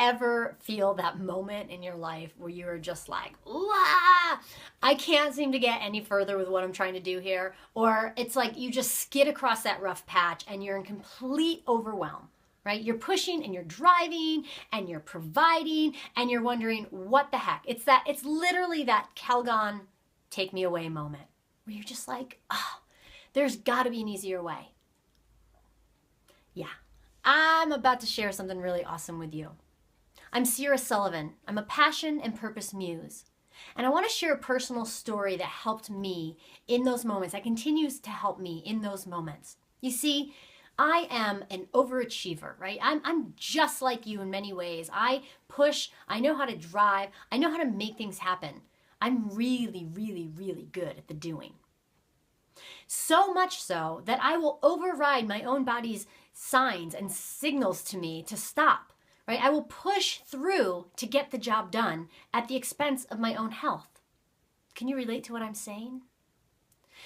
ever feel that moment in your life where you're just like, "Wah! I can't seem to get any further with what I'm trying to do here," or it's like you just skid across that rough patch and you're in complete overwhelm, right? You're pushing and you're driving and you're providing and you're wondering what the heck. It's literally that Calgon take me away moment where you're just like, oh, there's got to be an easier way. Yeah, I'm about to share something really awesome with you. I'm Sierra Sullivan. I'm a passion and purpose muse. And I want to share a personal story that helped me in those moments, that continues to help me in those moments. You see, I am an overachiever, right? I'm just like you in many ways. I push, I know how to drive, I know how to make things happen. I'm really, really, really good at the doing. So much so that I will override my own body's signs and signals to me to stop, right? I will push through to get the job done at the expense of my own health. Can you relate to what I'm saying?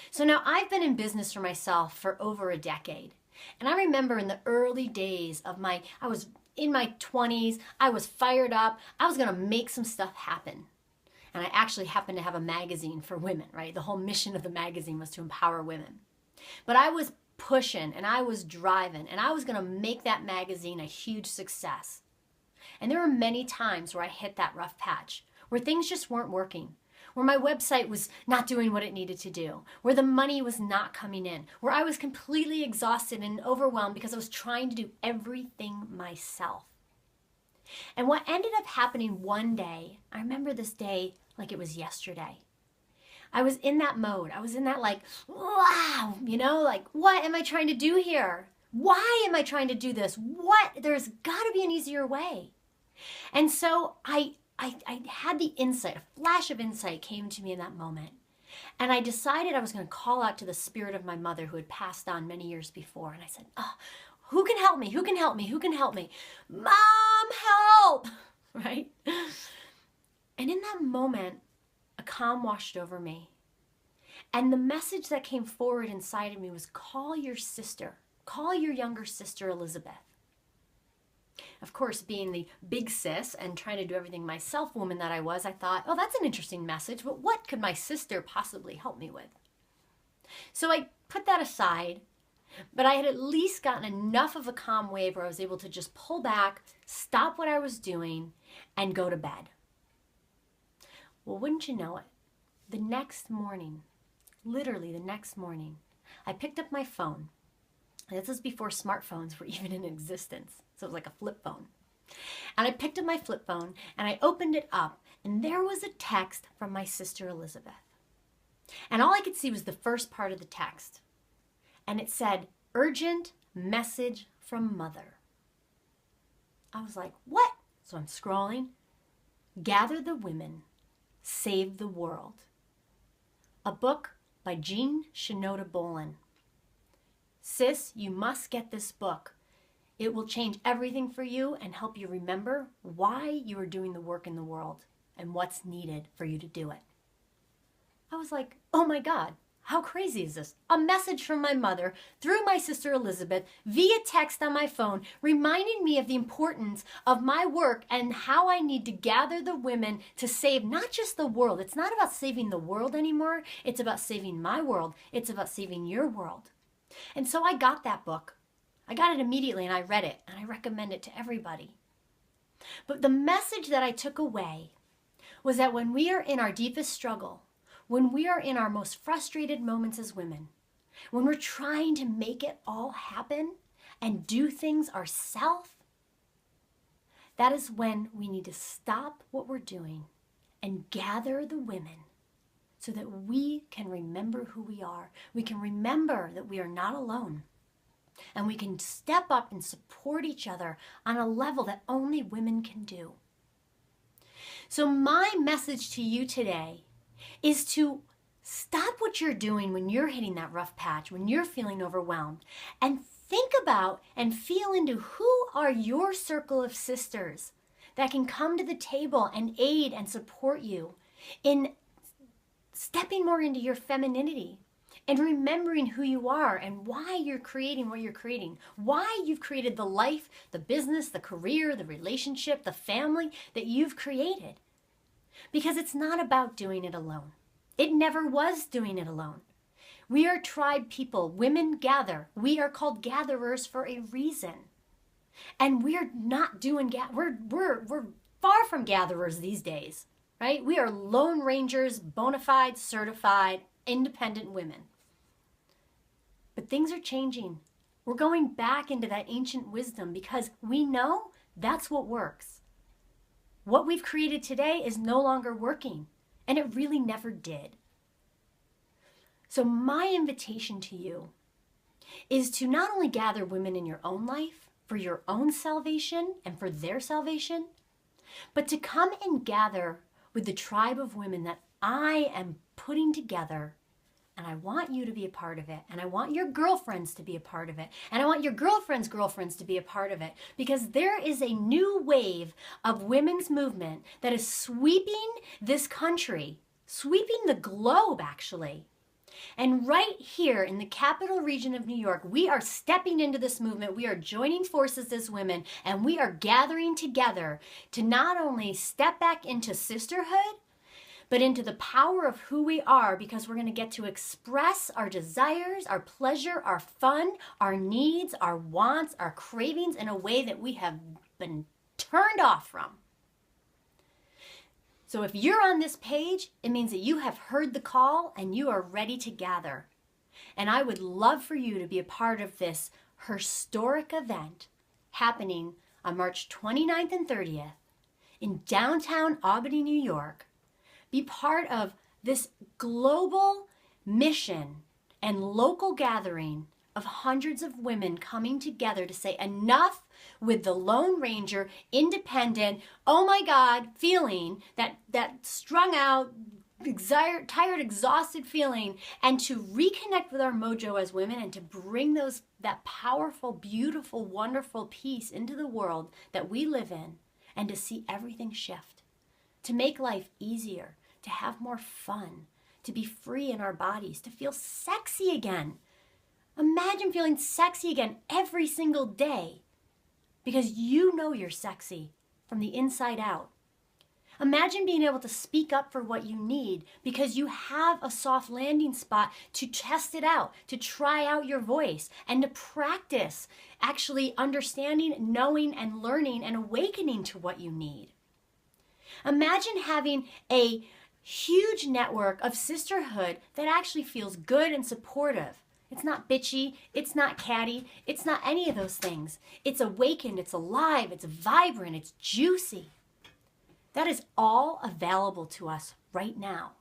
So now I've been in business for myself for over a decade. And I remember in the early days of I was in my 20s, I was fired up, I was gonna make some stuff happen. And I actually happened to have a magazine for women, right? The whole mission of the magazine was to empower women. But I was pushing and I was driving and I was gonna make that magazine a huge success. And there were many times where I hit that rough patch, where things just weren't working, where my website was not doing what it needed to do, where the money was not coming in, where I was completely exhausted and overwhelmed because I was trying to do everything myself. And what ended up happening one day, I remember this day like it was yesterday. I was in that mode. I was in that like, wow, like, what am I trying to do here? Why am I trying to do this? There's got to be an easier way. And so I had the insight, a flash of insight came to me in that moment. And I decided I was going to call out to the spirit of my mother who had passed on many years before. And I said, oh, who can help me? Who can help me? Who can help me? Mom, help! Right? And in that moment, a calm washed over me. And the message that came forward inside of me was, call your sister. Call your younger sister, Elizabeth. Of course, being the big sis and trying to do everything myself woman that I was, I thought, oh, that's an interesting message, but what could my sister possibly help me with? So I put that aside, but I had at least gotten enough of a calm wave where I was able to just pull back, stop what I was doing, and go to bed. Well, wouldn't you know it? The next morning, literally the next morning, I picked up my phone. This is before smartphones were even in existence. So it was like a flip phone. And I picked up my flip phone and I opened it up and there was a text from my sister Elizabeth. And all I could see was the first part of the text. And it said, urgent message from mother. I was like, what? So I'm scrolling. Gather the Women, Save the World. A book by Jean Shinoda Bolen. Sis, you must get this book. It will change everything for you and help you remember why you are doing the work in the world and what's needed for you to do it. I was like, oh my God, how crazy is this? A message from my mother through my sister Elizabeth via text on my phone, reminding me of the importance of my work and how I need to gather the women to save not just the world. It's not about saving the world anymore. It's about saving my world. It's about saving your world. And so I got that book. I got it immediately and I read it and I recommend it to everybody. But the message that I took away was that when we are in our deepest struggle, when we are in our most frustrated moments as women, when we're trying to make it all happen and do things ourselves, that is when we need to stop what we're doing and gather the women so that we can remember who we are. We can remember that we are not alone. And we can step up and support each other on a level that only women can do. So my message to you today is to stop what you're doing when you're hitting that rough patch, when you're feeling overwhelmed, and think about and feel into who are your circle of sisters that can come to the table and aid and support you in stepping more into your femininity, and remembering who you are and why you're creating what you're creating, why you've created the life, the business, the career, the relationship, the family that you've created. Because it's not about doing it alone. It never was doing it alone. We are tribe people. Women gather. We are called gatherers for a reason. And we're not doing, we're far from gatherers these days, right? We are lone rangers, bona fide, certified, independent women. But things are changing. We're going back into that ancient wisdom because we know that's what works. What we've created today is no longer working, and it really never did. So my invitation to you is to not only gather women in your own life for your own salvation and for their salvation, but to come and gather with the tribe of women that I am putting together. And I want you to be a part of it. And I want your girlfriends to be a part of it. And I want your girlfriends' girlfriends to be a part of it. Because there is a new wave of women's movement that is sweeping this country, sweeping the globe, actually. And right here in the capital region of New York, we are stepping into this movement. We are joining forces as women, and we are gathering together to not only step back into sisterhood, but into the power of who we are, because we're going to get to express our desires, our pleasure, our fun, our needs, our wants, our cravings in a way that we have been turned off from. So if you're on this page, it means that you have heard the call and you are ready to gather. And I would love for you to be a part of this historic event happening on March 29th and 30th in downtown Albany, New York. Be part of this global mission and local gathering of hundreds of women coming together to say enough with the Lone Ranger, independent, oh my God, feeling, that strung out, tired, exhausted feeling, and to reconnect with our mojo as women and to bring that powerful, beautiful, wonderful peace into the world that we live in, and to see everything shift, to make life easier, to have more fun, to be free in our bodies, to feel sexy again. Imagine feeling sexy again every single day because you know you're sexy from the inside out. Imagine being able to speak up for what you need because you have a soft landing spot to test it out, to try out your voice, and to practice actually understanding, knowing, and learning and awakening to what you need. Imagine having a huge network of sisterhood that actually feels good and supportive. It's not bitchy, it's not catty, it's not any of those things. It's awakened, it's alive, it's vibrant, it's juicy. That is all available to us right now.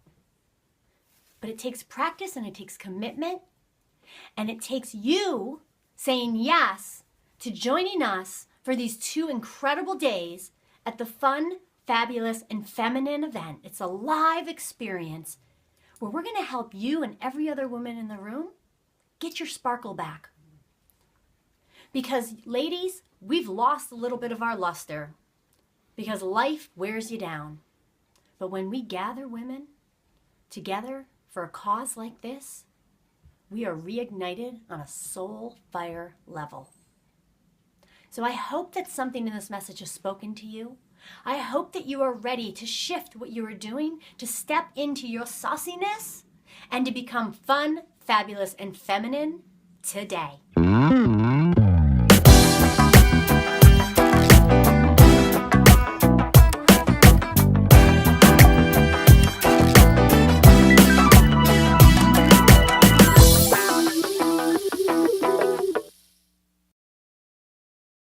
But it takes practice and it takes commitment, and it takes you saying yes to joining us for these 2 incredible days at the fun, fabulous, and feminine event. It's a live experience where we're going to help you and every other woman in the room get your sparkle back. Because ladies, we've lost a little bit of our luster because life wears you down. But when we gather women together for a cause like this, we are reignited on a soul fire level. So I hope that something in this message has spoken to you. I hope that you are ready to shift what you are doing, to step into your sauciness, and to become fun, fabulous, and feminine today.